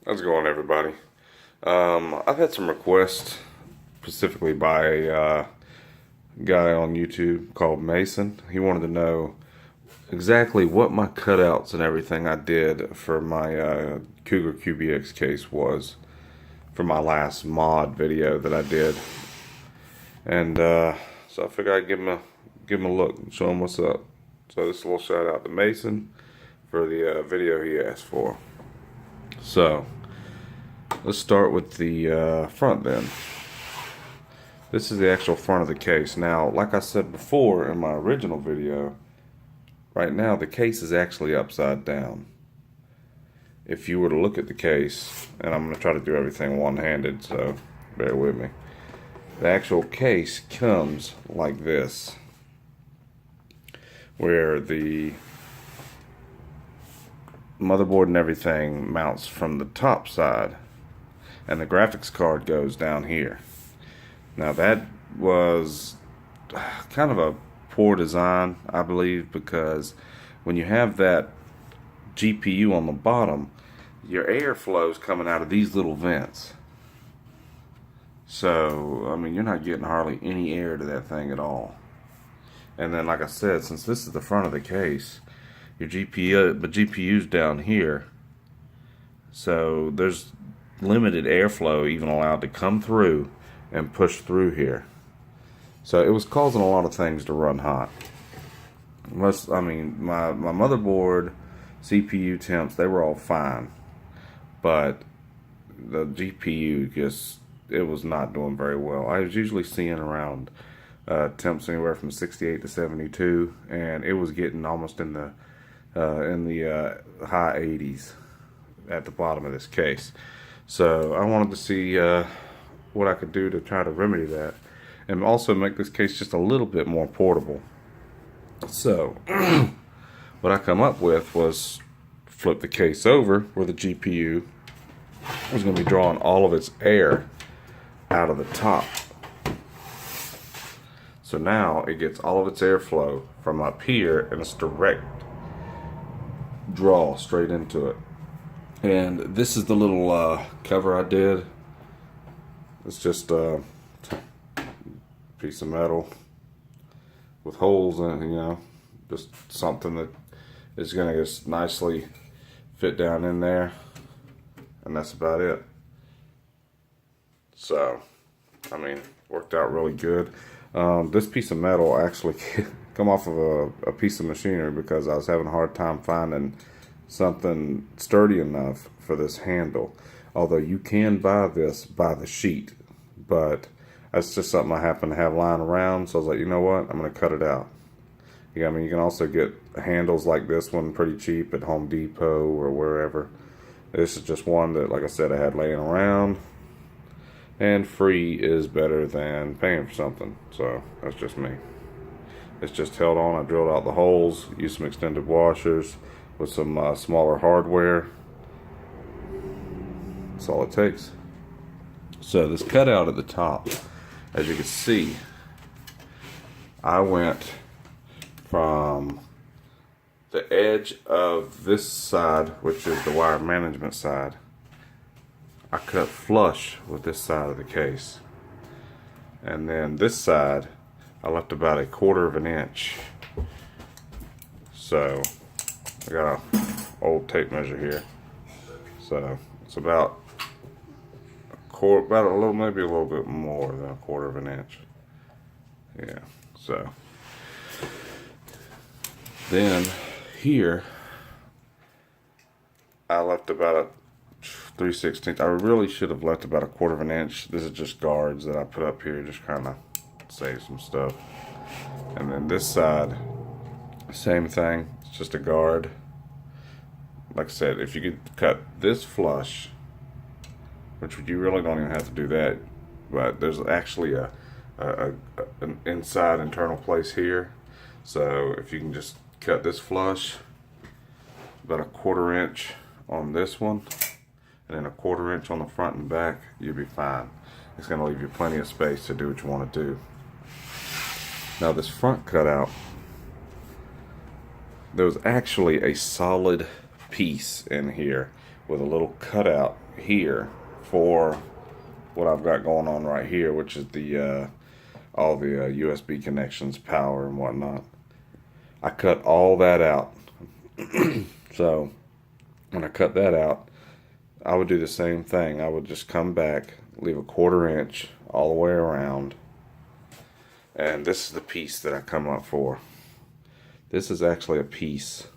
How's it going, everybody? I've had some requests, specifically by a guy on YouTube called Mason. He wanted to know exactly what my cutouts and everything I did for my Cougar QBX case was for my last mod video that I did. And so I figured I'd give him a look and show him what's up. So this is a little shout out to Mason for the video he asked for. So let's start with the front then. This is the actual front of the case. Now, like I said before in my original video, right now the case is actually upside down. If you were to look at the case, and I'm going to try to do everything one-handed, so bear with me. The actual case comes like this, where the motherboard and everything mounts from the top side, and the graphics card goes down here. Now that was kind of a poor design, I believe, because when you have that GPU on the bottom, your airflow is coming out of these little vents. So, I mean, you're not getting hardly any air to that thing at all. And then, like I said, since this is the front of the case, your GPU's down here, so there's limited airflow even allowed to come through and push through here. So it was causing a lot of things to run hot. My motherboard, CPU temps, they were all fine, but the GPU it was not doing very well. I was usually seeing around temps anywhere from 68 to 72, and it was getting almost in the high 80s at the bottom of this case. So I wanted to see what I could do to try to remedy that, and also make this case just a little bit more portable. So what I come up with was flip the case over where the GPU was going to be drawing all of its air out of the top. So now it gets all of its airflow from up here, and it's direct draw straight into it. And this is the little cover I did. It's just a piece of metal with holes in it, you know, just something that is going to just nicely fit down in there, and that's about it. So, I mean, worked out really good. This piece of metal actually come off of a piece of machinery because I was having a hard time finding something sturdy enough for this handle. Although you can buy this by the sheet, but that's just something I happen to have lying around, so I was like, you know what, I'm going to cut it out. Yeah, I mean, you can also get handles like this one pretty cheap at Home Depot or wherever. This is just one that, like I said, I had laying around, and free is better than paying for something, so that's just me. It's just held on. I drilled out the holes, used some extended washers with some smaller hardware. That's all it takes. So this cutout at the top, as you can see, I went from the edge of this side, which is the wire management side. I cut flush with this side of the case, and then this side I left about 1/4 of an inch. So I got a old tape measure here, so it's about maybe a little bit more than 1/4 of an inch. Yeah. So then here I left about a 3/16. I really should have left about 1/4 of an inch. This is just guards that I put up here, just kind of save some stuff. And then this side, same thing. It's just a guard. Like I said, if you could cut this flush, which you really don't even have to do that, but there's actually an inside internal place here. So if you can just cut this flush, about 1/4 inch on this one, and then 1/4 inch on the front and back, you'll be fine. It's going to leave you plenty of space to do what you want to do. Now this front cutout, there was actually a solid piece in here with a little cutout here for what I've got going on right here, which is the all the USB connections, power and whatnot. I cut all that out. So when I cut that out, I would do the same thing. I would just come back, leave a 1/4 inch all the way around, and this is the piece that I come up for. This is actually a piece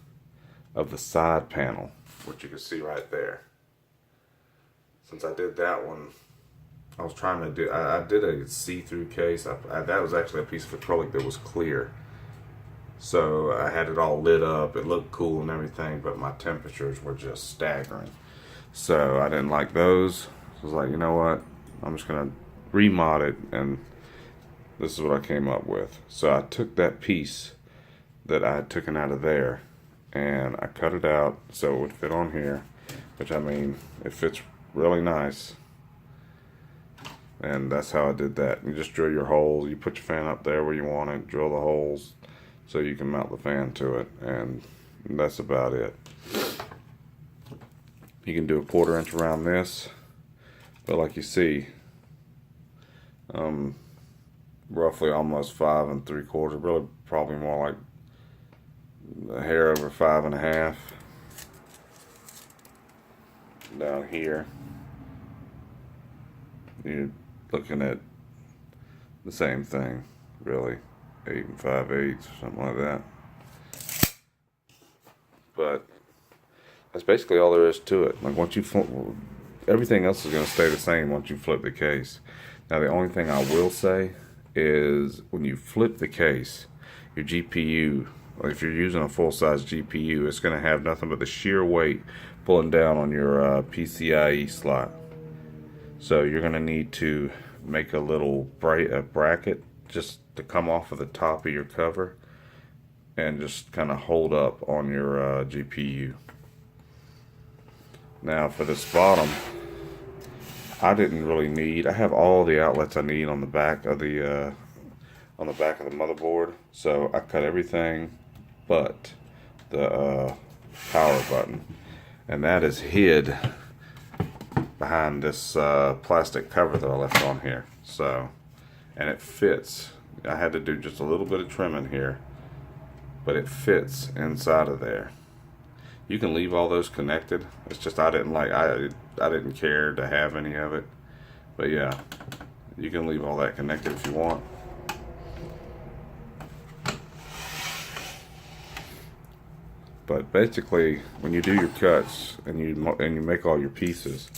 of the side panel, which you can see right there. Since I did that one, I was trying to do, I did a see-through case. That was actually a piece of acrylic that was clear. So I had it all lit up. It looked cool and everything, but my temperatures were just staggering. So I didn't like those. So I was like, you know what? I'm just gonna remod it, and this is what I came up with. So I took that piece that I had taken out of there, and I cut it out so it would fit on here, which, I mean, it fits really nice. And that's how I did that. You just drill your holes. You put your fan up there where you want it, drill the holes so you can mount the fan to it, and that's about it. You can do a 1/4 inch around this, but like you see, roughly almost 5 3/4, really probably more like a hair over 5 1/2 down here. You're looking at the same thing, really, 8 5/8, something like that. But that's basically all there is to it. Like, once you everything else is going to stay the same once you flip the case. Now, the only thing I will say is when you flip the case, your GPU, if you're using a full-size GPU, it's going to have nothing but the sheer weight pulling down on your PCIe slot. So you're going to need to make a little bracket just to come off of the top of your cover and just kind of hold up on your GPU. Now for this bottom, I didn't really need, I have all the outlets I need on the back of the motherboard, so I cut everything but the power button, and that is hid behind this plastic cover that I left on here. So, and it fits. I had to do just a little bit of trimming here, but it fits inside of there. You can leave all those connected. It's just I didn't care to have any of it. But yeah, you can leave all that connected if you want. But basically, when you do your cuts and you make all your pieces,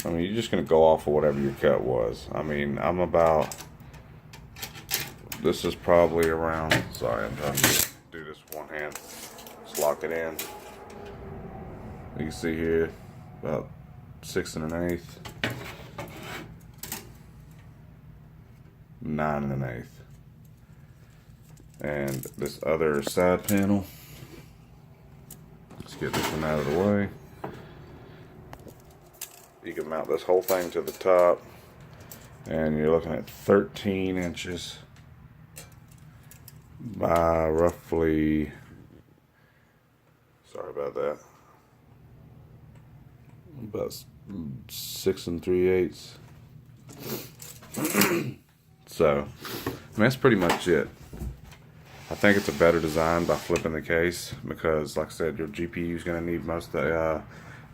I mean, you're just gonna go off of whatever your cut was. I mean, this is probably around, sorry, I'm trying to do this one hand. Just lock it in. You can see here, about 6 1/8, 9 1/8. And this other side panel, let's get this one out of the way. You can mount this whole thing to the top, and you're looking at 13 inches by roughly, sorry about that, about 6 3/8. So, I mean, that's pretty much it. I think it's a better design by flipping the case, because, like I said, your GPU is going to need most of the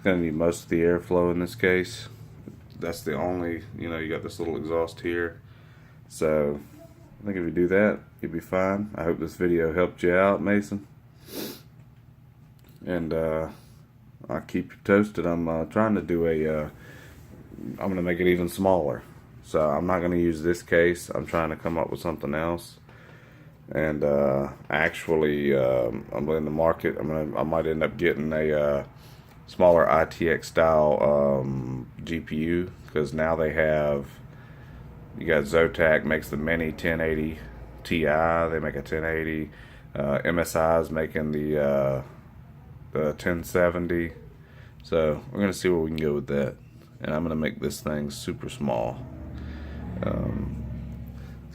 airflow in this case. That's the only, you got this little exhaust here. So I think if you do that, you'll be fine. I hope this video helped you out, Mason. And I'll keep you toasted. I'm trying to do I'm going to make it even smaller. So I'm not going to use this case. I'm trying to come up with something else. And actually, I'm in the market. I might end up getting a smaller ITX style GPU, because now they have, you got Zotac makes the mini 1080 Ti. They make a 1080. MSI is making the 1070. So we're gonna see where we can go with that. And I'm gonna make this thing super small.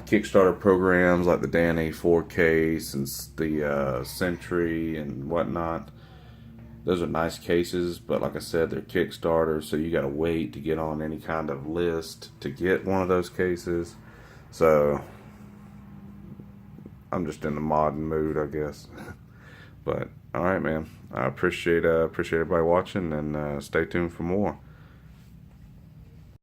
Kickstarter programs like the Dan A4 case and the Sentry and whatnot, Those are nice cases, but like I said, they're Kickstarter, so you got to wait to get on any kind of list to get one of those cases. So I'm just in the modding mood, I guess. But all right, man. I appreciate everybody watching, and stay tuned for more.